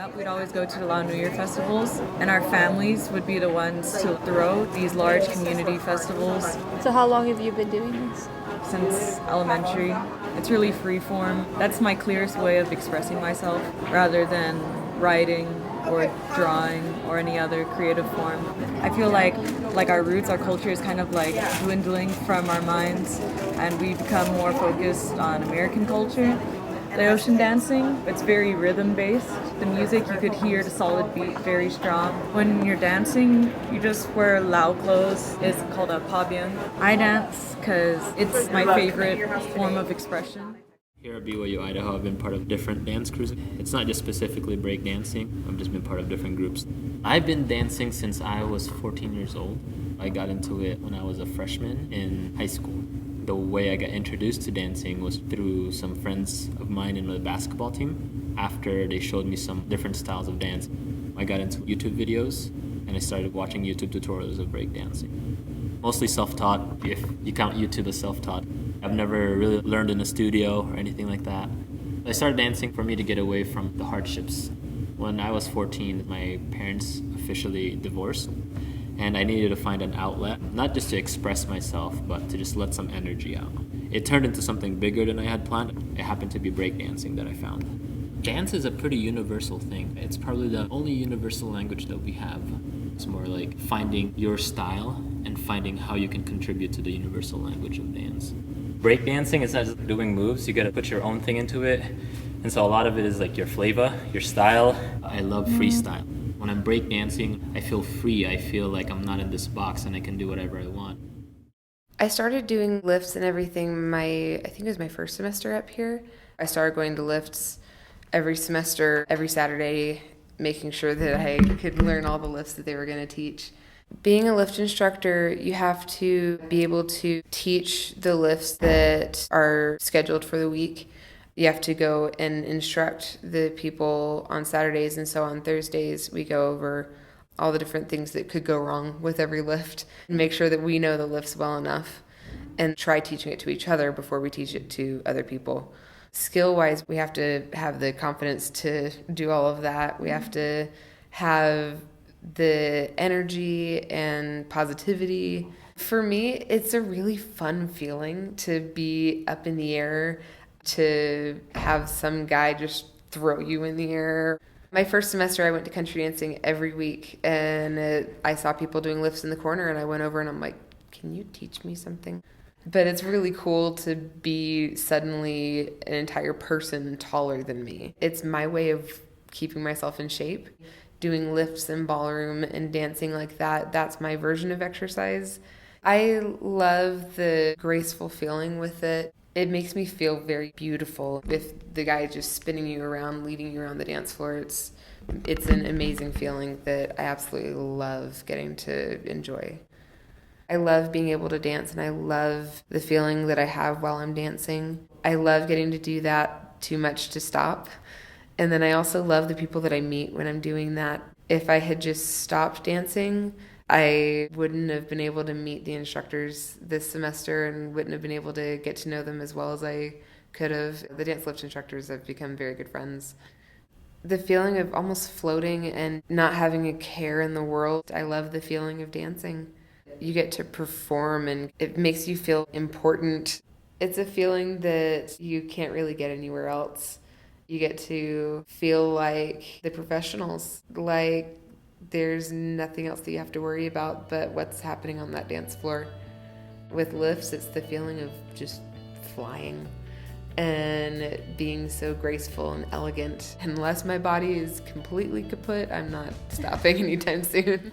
up, we'd always go to the Lao New Year festivals, and our families would be the ones to throw these large community festivals So how long have you been doing this? since elementary. It's really free form. That's my clearest way of expressing myself rather than writing or drawing or any other creative form. I feel like our roots, our culture is kind of like dwindling from our minds, and we become more focused on American culture. Laotian dancing, it's very rhythm based. The music, you could hear the solid beat very strong. When you're dancing, you just wear Lao clothes. It's called a pabian. I dance because it's my favorite form of expression. Here at BYU Idaho, I've been part of different dance crews. It's not just specifically break dancing. I've just been part of different groups. I've been dancing since I was 14 years old. I got into it when I was a freshman in high school. The way I got introduced to dancing was through some friends of mine in the basketball team. After they showed me some different styles of dance, I got into YouTube videos and I started watching YouTube tutorials of break dancing. Mostly self-taught, if you count YouTube as self-taught. I've never really learned in a studio or anything like that. I started dancing for me to get away from the hardships. When I was 14, my parents officially divorced, and I needed to find an outlet, not just to express myself, but to just let some energy out. It turned into something bigger than I had planned. It happened to be breakdancing that I found. Dance is a pretty universal thing. It's probably the only universal language that we have. It's more like finding your style and finding how you can contribute to the universal language of dance. Breakdancing is not just doing moves, you gotta put your own thing into it. And so a lot of it is like your flavor, your style. I love freestyle. When I'm breakdancing, I feel free. I feel like I'm not in this box and I can do whatever I want. I started doing lifts and everything I think it was my first semester up here. I started going to lifts every semester, every Saturday, making sure that I could learn all the lifts that they were going to teach. Being a lift instructor, you have to be able to teach the lifts that are scheduled for the week. You have to go and instruct the people on Saturdays, and so on Thursdays we go over all the different things that could go wrong with every lift and make sure that we know the lifts well enough and try teaching it to each other before we teach it to other people. Skill-wise, we have to have the confidence to do all of that. We have to have the energy and positivity. For me, it's a really fun feeling to be up in the air, to have some guy just throw you in the air. My first semester, I went to country dancing every week, and I saw people doing lifts in the corner, and I went over and I'm like, can you teach me something? But it's really cool to be suddenly an entire person taller than me. It's my way of keeping myself in shape. Doing lifts and ballroom and dancing like that, that's my version of exercise. I love the graceful feeling with it. It makes me feel very beautiful. If the guy is just spinning you around, leading you around the dance floor, it's an amazing feeling that I absolutely love getting to enjoy. I love being able to dance, and I love the feeling that I have while I'm dancing. I love getting to do that too much to stop. And then I also love the people that I meet when I'm doing that. If I had just stopped dancing, I wouldn't have been able to meet the instructors this semester and wouldn't have been able to get to know them as well as I could have. The dance lift instructors have become very good friends. The feeling of almost floating and not having a care in the world, I love the feeling of dancing. You get to perform and it makes you feel important. It's a feeling that you can't really get anywhere else. You get to feel like the professionals, like there's nothing else that you have to worry about but what's happening on that dance floor. With lifts, it's the feeling of just flying and being so graceful and elegant. Unless my body is completely kaput, I'm not stopping anytime soon.